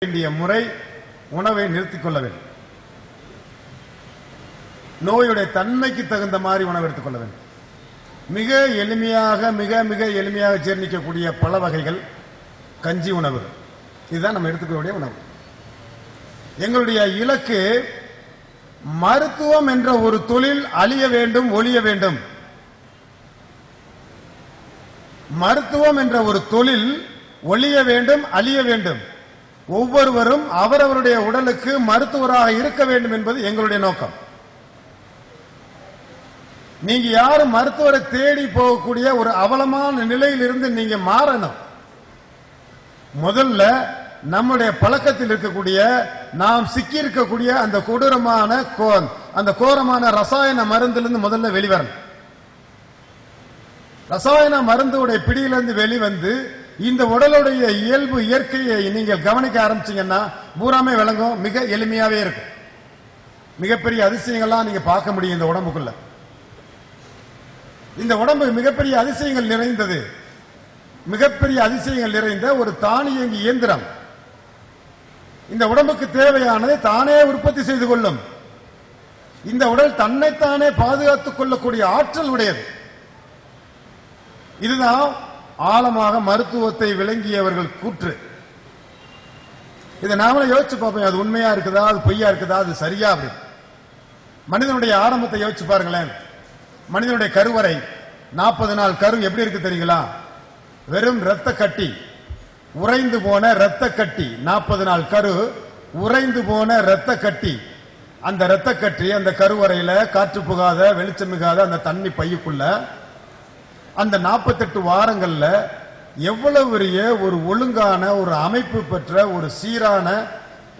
வேண்டிய முறை உணவை நிறுத்திக் கொள்ள வேண்டும். நோயுடைய தன்மைக்கு தகுந்த மாதிரி உணவு எடுத்துக் கொள்ள வேண்டும். மிக எளிமையாக மிக மிக எளிமையாக ஜீரணிக்கக்கூடிய பல வகைகள் கஞ்சி உணவு, இதுதான் நம்ம எடுத்துக்கக்கூடிய உணவு. எங்களுடைய இலக்கு மருத்துவம் என்ற ஒரு தொழில் அழிய வேண்டும், ஒழிய வேண்டும். மருத்துவம் என்ற ஒரு தொழில் ஒழிய வேண்டும், அழிய வேண்டும். ஒவ்வொருவரும் அவரவருடைய உடலுக்கு மருத்துவராக இருக்க வேண்டும் என்பது எங்களுடைய நோக்கம். நீங்க யாரும் மருத்துவரை தேடி போகக்கூடிய ஒரு அவலமான நிலையில் இருந்து நீங்க மாறணும். முதல்ல நம்முடைய பழக்கத்தில் இருக்கக்கூடிய நாம் சிக்கி இருக்கக்கூடிய அந்த கொடூரமான அந்த கோரமான ரசாயன மருந்திலிருந்து முதல்ல வெளிவரணும். ரசாயன மருந்துடைய பிடியிலிருந்து வெளிவந்து இந்த உடலுடைய இயல்பு இயற்கையை நீங்கள் கவனிக்க ஆரம்பிச்சீங்கன்னா பூராமே விளங்கும். மிக எளிமையாவே இருக்கும். மிகப்பெரிய அதிசயங்கள்லாம் நீங்க பார்க்க முடியும் இந்த உடம்புக்குள்ள. இந்த உடம்பு மிகப்பெரிய அதிசயங்கள் நிறைந்தது. மிகப்பெரிய அதிசயங்கள் நிறைந்த ஒரு தானியங்கி இயந்திரம். இந்த உடம்புக்கு தேவையானதை தானே உற்பத்தி செய்து கொள்ளும். இந்த உடல் தன்னைத்தானே பாதுகாத்துக் கொள்ளக்கூடிய ஆற்றல் உடையது. இதுதான் ஆழமாக மருத்துவத்தை விளங்கியவர்கள் கூற்று. இதை நாமளே யோசிச்சு பார்ப்போம். அது உண்மையா இருக்குதா, அது பொய்யா இருக்குதா, அது சரியா? அப்படி மனிதனுடைய ஆரம்பத்தை யோசிச்சு பாருங்களேன். மனிதனுடைய கருவறை 40 நாள் கரு எப்படி இருக்கு தெரியுங்களா? வெறும் இரத்த கட்டி, உறைந்து போன இரத்த கட்டி. 40 நாள் கரு, உறைந்து போன இரத்த கட்டி. அந்த இரத்த கட்டி அந்த கருவறையில காற்று புகாத வெளிச்சம் மிகாத அந்த தண்ணி பையுக்குள்ள அந்த 48 வாரங்கள்ல எவ்வளவு பெரிய ஒரு ஒழுங்கான ஒரு அமைப்பு பெற்ற ஒரு சீரான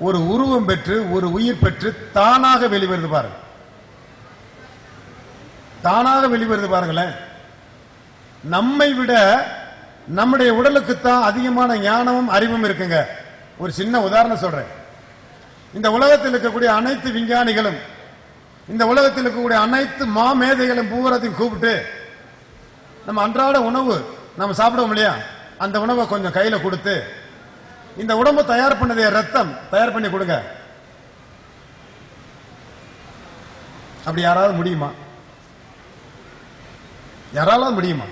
ஒரு உருவம் பெற்று ஒரு உயிர் பெற்று தானாக வெளிவருது பாருங்க. தானாக வெளிவருது பாருங்களேன். நம்மை விட நம்முடைய உடலுக்குத்தான் அதிகமான ஞானமும் அறிவும் இருக்குங்க. ஒரு சின்ன உதாரணம் சொல்றேன். இந்த உலகத்தில் இருக்கக்கூடிய அனைத்து விஞ்ஞானிகளும் இந்த உலகத்தில் இருக்கக்கூடிய அனைத்து மாமேதைகளும் பூரத்தையும் கூப்பிட்டு நம்ம அன்றாட உணவு நம்ம சாப்பிடுவோம் இல்லையா, அந்த உணவை கொஞ்சம் கையில கொடுத்து இந்த உடம்பு தயார் பண்ணதே ரத்தம் தயார் பண்ணி கொடுங்க. அப்படி யாராவது முடியுமா? யாரால முடியுமா?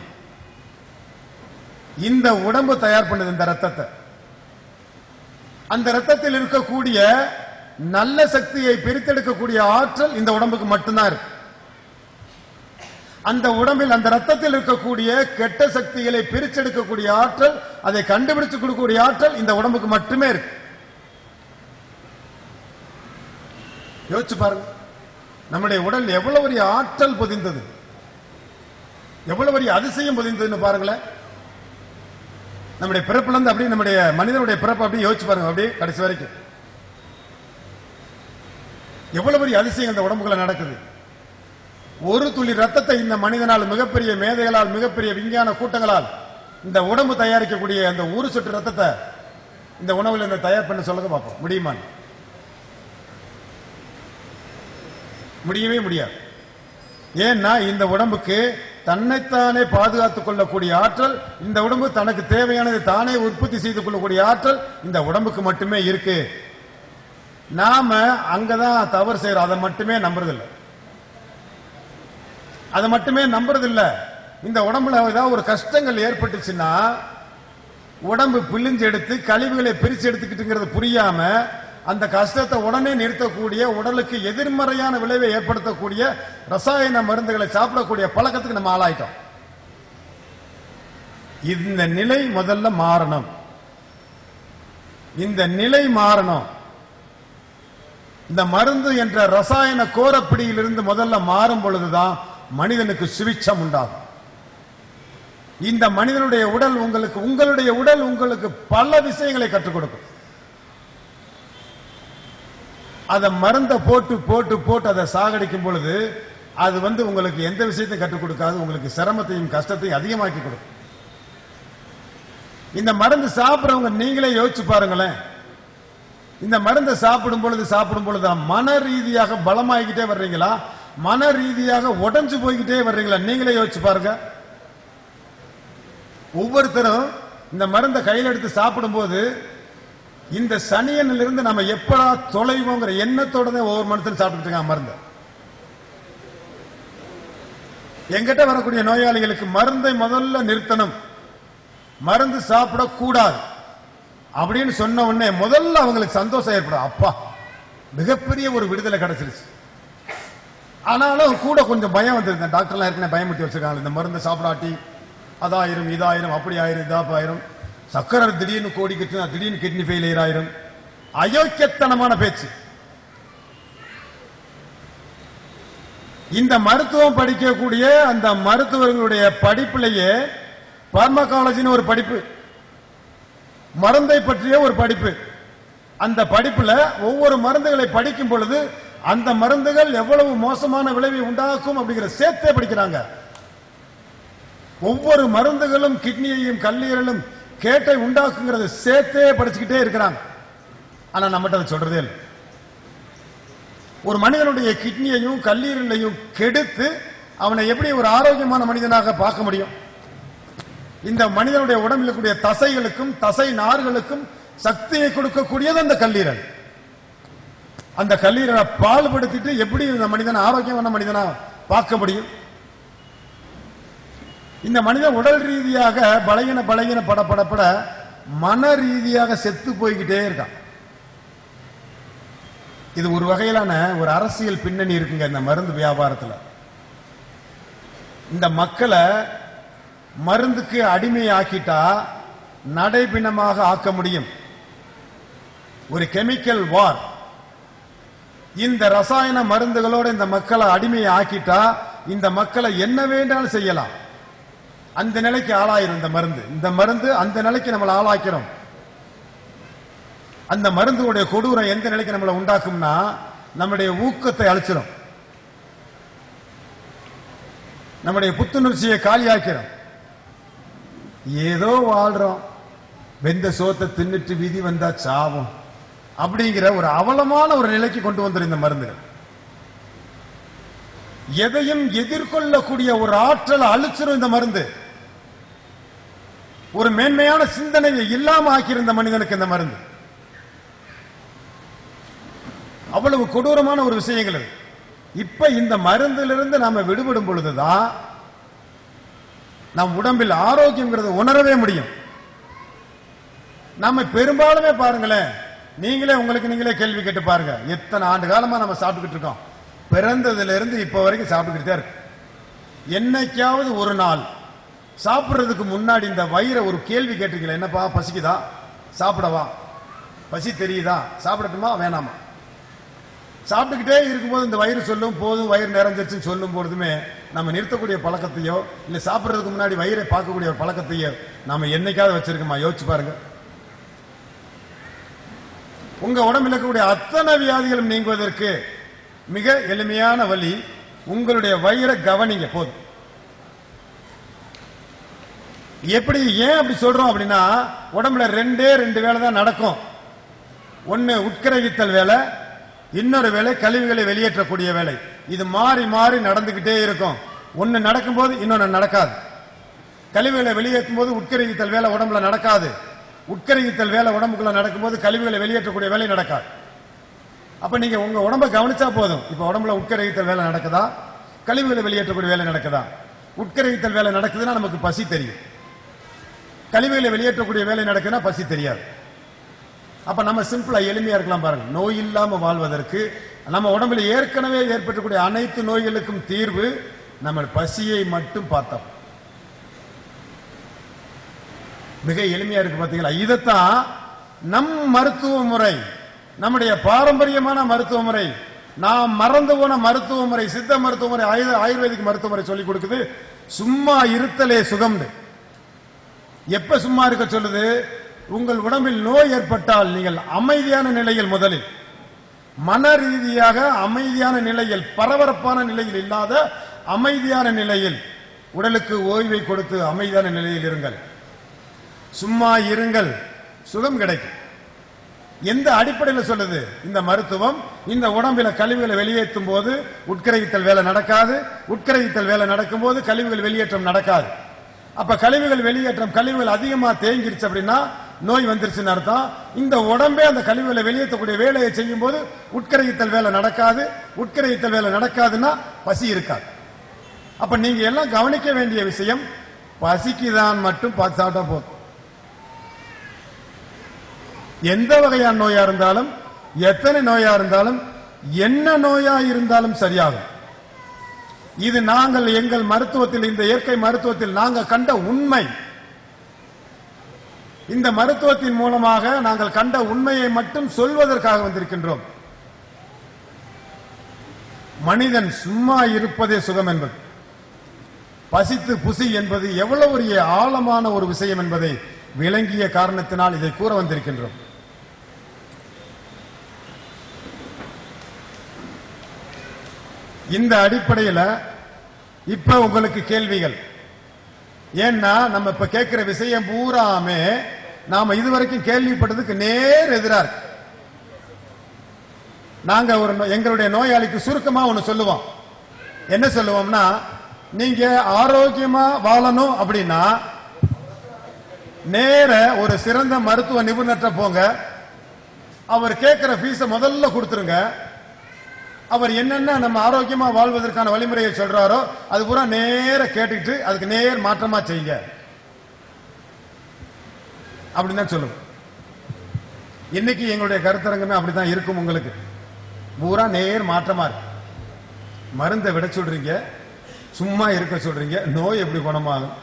இந்த உடம்பு தயார் பண்ணது இந்த ரத்தத்தை. அந்த ரத்தத்தில் இருக்கக்கூடிய நல்ல சக்தியை பிரித்தெடுக்கக்கூடிய ஆற்றல் இந்த உடம்புக்கு மட்டும்தான் இருக்கு. அந்த உடம்பில் அந்த ரத்தத்தில் இருக்கக்கூடிய கெட்ட சக்திகளை பிரிச்செடுக்கக்கூடிய ஆற்றல், அதை கண்டுபிடிச்சு கொடுக்கக்கூடிய ஆற்றல் இந்த உடம்புக்கு மட்டுமே இருக்கு. யோசிச்சு பாருங்க. நம்முடைய உடல் எவ்வளவு பெரிய ஆற்றல் பொதிந்தது, எவ்வளவு பெரிய அதிசயம் பொதிந்ததுன்னு பாருங்களேன். நம்முடைய பிறப்புல இருந்து அப்படி நம்முடைய மனிதனுடைய பிறப்பு அப்படி யோசிச்சு பாருங்க. அப்படியே கடைசி வரைக்கும் எவ்வளவு பெரிய அதிசயம் இந்த உடம்புக்குள்ள நடக்குது. ஒரு துளி ரத்தத்தை இந்த மனிதனால், மிகப்பெரிய மேதைகளால், மிகப்பெரிய விஞ்ஞான கூட்டங்களால் இந்த உடம்பு தயாரிக்கக்கூடிய அந்த ஒரு சொட்டு ரத்தத்தை இந்த உணவுல இந்த தயார் பண்ண சொல்லுங்க பார்ப்போம். முடியுமா? முடியவே முடியாது. ஏன்னா இந்த உடம்புக்கு தன்னைத்தானே பாதுகாத்துக் கொள்ளக்கூடிய ஆற்றல், இந்த உடம்பு தனக்கு தேவையானதை தானே உற்பத்தி செய்து கொள்ளக்கூடிய ஆற்றல் இந்த உடம்புக்கு மட்டுமே இருக்கு. நாம அங்கதான் தவறு செய்யறோம். அதை மட்டுமே நம்புறதில்லை. அதை மட்டுமே நம்புறதில்லை. இந்த உடம்புல ஏதாவது ஒரு கஷ்டங்கள் ஏற்பட்டுச்சுன்னா உடம்பு பிழிஞ்சு எடுத்து கழிவுகளை பிரிச்சு எடுத்துக்கிட்டுங்கிறது புரியாம அந்த கஷ்டத்தை உடனே நிறுத்தக்கூடிய, உடலுக்கு எதிர்மறையான விளைவை ஏற்படுத்தக்கூடிய ரசாயன மருந்துகளை சாப்பிடக்கூடிய பழக்கத்துக்கு நம்ம ஆளாயிட்டோம். இந்த நிலை முதல்ல மாறணும். இந்த நிலை மாறணும். இந்த மருந்து என்ற ரசாயன கோரப்பிடியிலிருந்து முதல்ல மாறும் பொழுதுதான் மனிதனுக்கு சுவிட்சம் உண்டாகும். இந்த மனிதனுடைய உடல் உங்களுக்கு, உங்களுடைய உடல் உங்களுக்கு பல விஷயங்களை கற்றுக் கொடுக்கும். அதை மருந்த போட்டு போட்டு போட்டு அதை சாகடிக்கும் பொழுது அது உங்களுக்கு எந்த விஷயத்தையும் கற்றுக் கொடுக்காது. உங்களுக்கு சிரமத்தையும் கஷ்டத்தையும் அதிகமாக்கி கொடுக்கும். இந்த மருந்து சாப்பிடுறவங்க நீங்களே யோசிச்சு பாருங்களேன். இந்த மருந்தை சாப்பிடும் பொழுது மன ரீதியாக பலமாகிக்கிட்டே வர்றீங்களா, மன ரீதியாக உடைஞ்சு போய்கிட்டே வர்றீங்களா? நீங்களே யோசிச்சு பாருங்க. ஒவ்வொருத்தரும் இந்த மருந்தை கையில் எடுத்து சாப்பிடும் போது இந்த சனியனிலிருந்து நம்ம எப்படா தொலைவோங்கிற எண்ணத்தோட தான் ஒவ்வொரு மனுஷனும் சாப்பிட்டு இருக்காங்க மருந்து. எங்கிட்ட வரக்கூடிய நோயாளிகளுக்கு மருந்தை முதல்ல நிறுத்தணும், மருந்து சாப்பிடக்கூடாது அப்படின்னு சொன்ன உடனே முதல்ல அவங்களுக்கு சந்தோஷம் ஏற்படும். அப்பா மிகப்பெரிய ஒரு விடுதலை கிடைச்சிருச்சு. ஆனாலும் கூட கொஞ்சம் பயம் வந்திருந்தேன். டாக்டர்லாம் ஏற்கனவே பயமுறுத்தி வச்சிருக்காங்க, இந்த மருந்து சாப்பிடாட்டி அதாயிரும் இதாயிரும் அப்படி ஆயிரும் இதாப்பாயிரும், சக்கரை திடீர்னு கோடிக்கிட்டு திடீர்னு கிட்னி ஃபெயிலியர் ஆயிரும். அயோக்கியத்தனமான பேச்சு. இந்த மருத்துவம் படிக்கக்கூடிய அந்த மருத்துவர்களுடைய படிப்பிலேயே பார்மகாலஜின்னு ஒரு படிப்பு, மருந்தை பற்றிய ஒரு படிப்பு. அந்த படிப்புல ஒவ்வொரு மருந்துகளை படிக்கும் பொழுது அந்த மருந்துகள் எவ்வளவு மோசமான விளைவை உண்டாக்கும் அப்படிங்கிற சேர்த்தே படிக்கிறாங்க. ஒவ்வொரு மருந்துகளும் கிட்னியையும் கல்லீரலும் கேட்டை உண்டாக்குங்கிறது சேர்த்தே படிச்சுக்கிட்டே இருக்கிறாங்க. ஆனா நம்மகிட்ட அதை சொல்றதே இல்லை. ஒரு மனிதனுடைய கிட்னியையும் கல்லீரலையும் கெடுத்து அவனை எப்படி ஒரு ஆரோக்கியமான மனிதனாக பார்க்க முடியும்? இந்த மனிதனுடைய உடம்பில் இருக்கக்கூடிய தசைகளுக்கும் தசை நார்களுக்கும் சக்தியை கொடுக்கக்கூடியது அந்த கல்லீரல். அந்த கல்லீரலை பால்படுத்திட்டு எப்படி இந்த மனிதன் ஆரோக்கியமான மனிதனா பார்க்க முடியும்? இந்த மனிதன் உடல் ரீதியாக பலகீன படப்பட மன ரீதியாக செத்து போய்கிட்டே இருக்கான். இது ஒரு வகையிலான ஒரு அரசியல் பின்னணி இருக்குங்க இந்த மருந்து வியாபாரத்தில். இந்த மக்களை மருந்துக்கு அடிமையாக்கிட்டா நடைபிணமாக ஆக்க முடியும். ஒரு கெமிக்கல் வார். இந்த ரசாயன மருந்துகளோட இந்த மக்களை அடிமையை ஆக்கிட்டா இந்த மக்களை என்ன வேண்டாலும் செய்யலாம். அந்த நிலைக்கு ஆளாயிரும் இந்த மருந்து அந்த நிலைக்கு நம்மளை ஆளாக்கிறோம். அந்த மருந்துடைய கொடூரம் எந்த நிலைக்கு நம்மளை உண்டாக்கும்னா நம்முடைய ஊக்கத்தை அழிச்சிடும், நம்முடைய புத்துணர்ச்சியை காலியாக்கிறோம். ஏதோ வாழ்றோம், வெந்த சோத்தை தின்னுட்டு விதி வந்தா சாவும் அப்படிங்கிற ஒரு அவலமான ஒரு நிலைக்கு கொண்டு வந்துடும் இந்த மருந்துகள். எதையும் எதிர்கொள்ளக்கூடிய ஒரு ஆற்றல் அழிச்சிடும் இந்த மருந்து. ஒரு மேன்மையான சிந்தனையை இல்லாம ஆக்கியிருந்த மனிதனுக்கு இந்த மருந்து அவ்வளவு கொடூரமான ஒரு விஷயங்கள். இப்ப இந்த மருந்திலிருந்து நாம விடுபடும் பொழுதுதான் நம் உடம்பில் ஆரோக்கியங்கிறத உணரவே முடியும். நம்ம பெரும்பாலுமே பாருங்களேன், நீங்களே உங்களுக்கு நீங்களே கேள்வி கேட்டு பாருங்க, எத்தனை ஆண்டு காலமா நம்ம சாப்பிட்டுக்கிட்டு இருக்கோம். பிறந்ததுல இருந்து இப்ப வரைக்கும் சாப்பிட்டுக்கிட்டே இருக்கு. என்னைக்காவது ஒரு நாள் சாப்பிடுறதுக்கு முன்னாடி இந்த வயிறை ஒரு கேள்வி கேட்டிருக்கீங்களா? என்னப்பா பசிக்குதா, சாப்பிடவா, பசி தெரியுதா, சாப்பிடட்டுமா வேணாமா? சாப்பிட்டுக்கிட்டே இருக்கும்போது இந்த வயிறு சொல்லும் போதும் வயிறு நிறைஞ்சிருச்சுன்னு சொல்லும் போதுமே நம்ம நிறுத்தக்கூடிய பழக்கத்தையோ இல்ல சாப்பிடுறதுக்கு முன்னாடி வயிறை பார்க்கக்கூடிய ஒரு பழக்கத்தையோ நாம என்னைக்காவது வச்சிருக்கோமா? யோசிச்சு பாருங்க. உங்க உடம்பில் இருக்கக்கூடிய அத்தனை வியாதிகளும் நீங்குவதற்கு மிக எளிமையான வழி, உங்களுடைய வயிறை கவனிங்க போதும். எப்படி ஏன் அப்படி சொல்றோம் அப்படின்னா, உடம்புல ரெண்டு வேலை தான் நடக்கும். ஒன்னு உட்கிரகித்தல் வேலை, இன்னொரு வேலை கழிவுகளை வெளியேற்றக்கூடிய வேலை. இது மாறி மாறி நடந்துகிட்டே இருக்கும். ஒன்னு நடக்கும் போது இன்னொன்னு நடக்காது. கழிவுகளை வெளியேற்றும் போது உட்கிரகித்தல் வேலை உடம்புல நடக்காது. உட்கிரகித்தல் வேலை உடம்புக்குள்ள நடக்கும்போது கழிவுகளை வெளியேற்றக்கூடிய வேலை நடக்காது. அப்ப நீங்க உங்க உடம்பை கவனிச்சா போதும். இப்ப உடம்புல உட்கிரகித்தல் வேலை நடக்குதா, கழிவுகளை வெளியேற்றக்கூடிய வேலை நடக்குதா? உட்கிரகித்தல் வேலை நடக்குதுன்னா நமக்கு பசி தெரியும், கழிவுகளை வெளியேற்றக்கூடிய வேலை நடக்குதுன்னா பசி தெரியாது. அப்ப நம்ம சிம்பிளா எளிமையா இருக்கலாம் பாருங்க. நோய் இல்லாம வாழ்வதற்கு நம்ம உடம்புல ஏற்கனவே ஏற்பட்டக்கூடிய அனைத்து நோய்களுக்கும் தீர்வு நம்ம பசியை மட்டும் பார்த்தோம். மிக எளிமையா இருக்கு பாத்தீங்களா? இதத்தான் நம் மருத்துவ முறை, நம்முடைய பாரம்பரியமான மருத்துவ முறை, நாம் மறந்து போன மருத்துவ முறை, சித்த மருத்துவ முறை, ஆயுர்வேதிக் மருத்துவ முறை சொல்லிக் கொடுக்குது. சும்மா இருத்தலே சுகம். எப்ப சும்மா இருக்க சொல்லுது? உங்கள் உடம்பில் நோய் ஏற்பட்டால் நீங்கள் அமைதியான நிலையில், முதலில் மன ரீதியாக அமைதியான நிலையில், பரபரப்பான நிலையில் இல்லாத அமைதியான நிலையில் உடலுக்கு ஓய்வை கொடுத்து அமைதியான நிலையில் இருங்கள். சும்மா இருங்கள், சுகம் கிடைக்கும். எந்த அடிப்படையில் சொல்லுது இந்த மருத்துவம்? இந்த உடம்பில கழிவுகளை வெளியேற்றும் போது உட்கிரகித்தல் வேலை நடக்காது, உட்கிரகித்தல் வேலை நடக்கும் போது கழிவுகள் வெளியேற்றம் நடக்காது. அப்ப கழிவுகள் வெளியேற்றம், கழிவுகள் அதிகமா தேங்கிருச்சு அப்படின்னா நோய் வந்துருச்சுன்னு அர்த்தம். இந்த உடம்பே அந்த கழிவுகளை வெளியேற்றக்கூடிய வேலையை செய்யும் போது உட்கரைத்தல் வேலை நடக்காது. உட்கரைத்தல் வேலை நடக்காதுன்னா பசி இருக்காது. அப்ப நீங்க எல்லாம் கவனிக்க வேண்டிய விஷயம், பசிக்குதான் மட்டும் பார்த்து சாப்பிட்டா போதும். எந்த வகையான நோயா இருந்தாலும், எத்தனை நோயா இருந்தாலும், என்ன நோயா இருந்தாலும் சரியாகும். இது நாங்கள் எங்கள் மருத்துவத்தில், இந்த இயற்கை மருத்துவத்தில் நாங்கள் கண்ட உண்மை. இந்த மருத்துவத்தின் மூலமாக நாங்கள் கண்ட உண்மையை மட்டும் சொல்வதற்காக வந்திருக்கின்றோம். மனிதன் சும்மா இருப்பதே சுகம் என்பது, பசித்து புசி என்பது எவ்வளவு ஒரு ஆழமான ஒரு விஷயம் என்பதை விளங்கிய காரணத்தினால் இதை கூற வந்திருக்கின்றோம். இந்த அடிப்படையில் இப்ப உங்களுக்கு கேள்விகள். ஏன்னா நம்ம இப்ப கேட்கிற விஷயம் பூராமே நாம இதுவரைக்கும் கேள்விப்பட்டதுக்கு நேர் எதிராக இருக்கு. நாங்க எங்களுடைய நோயாளிக்கு சுருக்கமா ஒண்ணு சொல்லுவோம். என்ன சொல்லுவோம்னா, நீங்க ஆரோக்கியமா வாழணும் அப்படின்னா நேர ஒரு சிறந்த மருத்துவ நிபுணர்கிட்ட போங்க. அவர் கேட்கிற ஃபீஸ முதல்ல கொடுத்துருங்க. அவர் என்னென்ன நம்ம ஆரோக்கியமா வாழ்வதற்கான வழிமுறையை சொல்றாரோ அது பூரா நேர கேட்டுக்கிட்டு அதுக்கு நேர் மாற்றமா செய்யுங்க அப்படின்னு தான் சொல்லுவோம். இன்னைக்கு எங்களுடைய கருத்தரங்கமே அப்படித்தான் இருக்கும். உங்களுக்கு பூரா நேர் மாற்றமா இருக்கு. மருந்தை விட சொல்றீங்க, சும்மா இருக்க சொல்றீங்க, நோய் எப்படி குணமாகும்?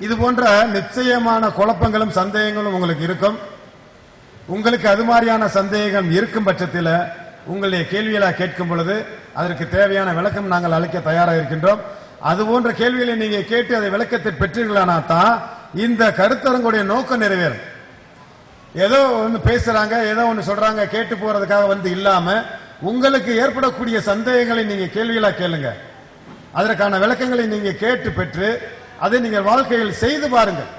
இது போன்ற நிச்சயமான குழப்பங்களும் சந்தேகங்களும் உங்களுக்கு இருக்கும். உங்களுக்கு அது மாதிரியான சந்தேகம் இருக்கும் பட்சத்தில் உங்களுடைய கேள்விகளை கேட்கும் பொழுது அதற்கு தேவையான விளக்கம் நாங்கள் அளிக்க தயாராக இருக்கின்றோம். அது போன்ற கேள்விகளை நீங்க கேட்டு அதை விளக்கத்தை பெற்றீர்களானா தான் இந்த கருத்தரங்குடைய நோக்கம் நிறைவேறும். ஏதோ ஒன்று பேசுறாங்க, ஏதோ ஒன்று சொல்றாங்க கேட்டு போறதுக்காக வந்து இல்லாம உங்களுக்கு ஏற்படக்கூடிய சந்தேகங்களை நீங்க கேள்விகளா கேளுங்க. அதற்கான விளக்கங்களை நீங்க கேட்டு பெற்று அதை நீங்கள் வாழ்க்கையில் செய்து பாருங்கள்.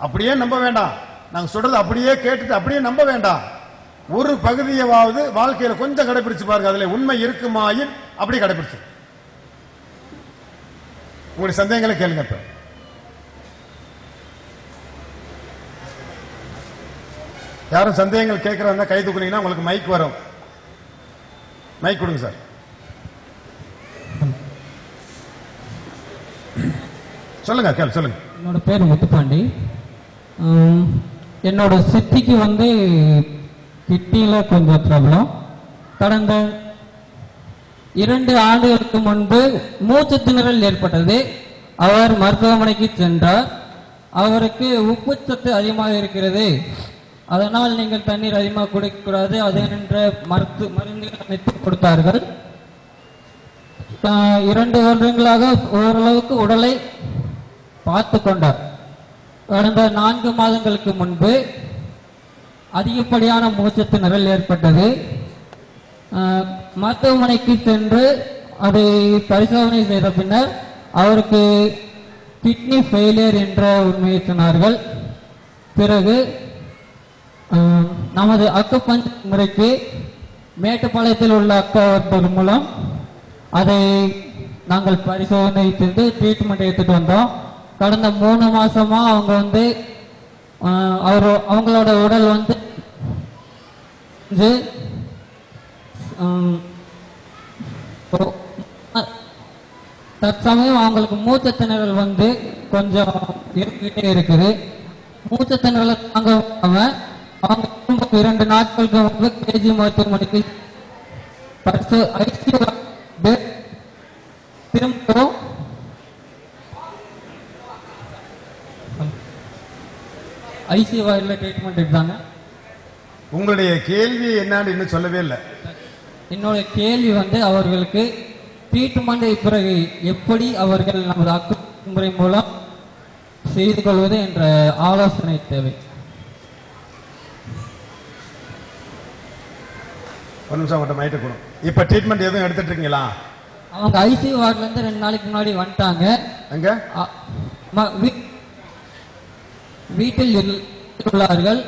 அப்படியே நம்ப வேண்டாம். நாங்க சொல்றது அப்படியே கேட்டுட்டு அப்படியே நம்ப வேண்டாம். ஒரு பகுதியாவது வாழ்க்கையில கொஞ்சம் கடைபிடிச்சு பாருங்க. அதுல உண்மை இருக்குமாயின் அப்படி கடைபிடிச்சு உங்களுடைய சந்தேகங்களை கேளுங்க. இப்ப யாரும் சந்தேகங்கள் கேட்கறாங்க கை தூக்குனீங்கன்னா உங்களுக்கு மைக் வரும். மைக் கொடுங்க சார். சொல்லுங்க சொல்லுங்க. என்னோட பேர் முத்துப்பாண்டி. என்னோட சித்திக்கு வந்து கிட்னியில கொஞ்சம் ப்ராப்ளம். கடந்த 2 ஆண்டுகளுக்கு முன்பு மூச்சு திணறல் ஏற்பட்டது. அவர் மருத்துவமனைக்கு சென்றார். அவருக்கு உப்புச்சத்து அதிகமாக இருக்கிறது, அதனால் நீங்கள் தண்ணீர் அதிகமாக குடிக்கக்கூடாது, அது என்ற மருந்துகள் அனைத்து கொடுத்தார்கள். 2 வருடங்களாக ஓரளவுக்கு உடலை பார்த்து கொண்டார். கடந்த 4 மாதங்களுக்கு முன்பு அதிகப்படியான மூச்சு திணறல் ஏற்பட்டது. மருத்துவமனைக்கு சென்று அதை பரிசோதனை செய்த பின்னர் அவருக்கு கிட்னி ஃபெயிலியர் என்ற உண்மையை சொன்னார்கள். பிறகு நமது அக்குபஞ்சர் முறைக்கு மேட்டுப்பாளையத்தில் உள்ள அக்கா மூலம் அதை நாங்கள் பரிசோதனை செய்து ட்ரீட்மெண்ட் எடுத்துட்டு வந்தோம். கடந்த 3 மாசமா அவங்க வந்து அவங்களோட உடல் வந்து தற்சமயம் அவங்களுக்கு மூச்சு திணறல் வந்து கொஞ்சம் இருக்கிட்டே இருக்குது. மூச்சு திணறலை தாங்க அவங்க 2 நாட்களுக்கு வந்து கேஜி மருத்துவமனைக்கு திரும்பவும் ஐசியூ வார்டுல ட்ரீட்மெண்ட் எடுத்தாங்க. உங்களுடைய கேள்வி என்னன்னு இன்னும் சொல்லவே இல்லை. என்னோட கேள்வி வந்து அவர்களுக்கு ட்ரீட்மெண்ட் பிறகு எப்படி அவர்கள் நமது அக்குமுறை மூலம் செய்து கொள்வது என்ற ஆலோசனை தேவை. ஒரு நிமிஷம் அவங்கள்ட்ட மைட்டு கொடுங்க. இப்ப ட்ரீட்மெண்ட் எதுவும் எடுத்துட்டு இருக்கீங்களா? அவங்க ஐசியூ வார்டுல இருந்து 2 நாளைக்கு முன்னாடி வந்துட்டாங்க. எங்க வீட்டில் உள்ளார்கள்.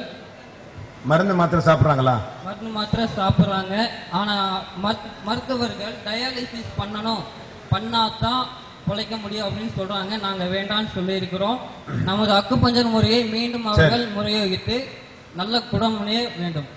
மருந்து மாத்திரை சாப்பிடுறாங்களா? மருந்து மாத்திரை சாப்பிடுறாங்க. ஆனா மருத்துவர்கள் டயாலிசிஸ் பண்ணணும், பண்ணாதான் பிழைக்க முடியும் அப்படின்னு சொல்றாங்க. நாங்க வேண்டாம்னு சொல்லியிருக்கிறோம். நமது அக்குபஞ்சர் முறையை மீண்டும் அவர்கள் முறையோகித்து நல்ல குணமுனைய வேண்டும்.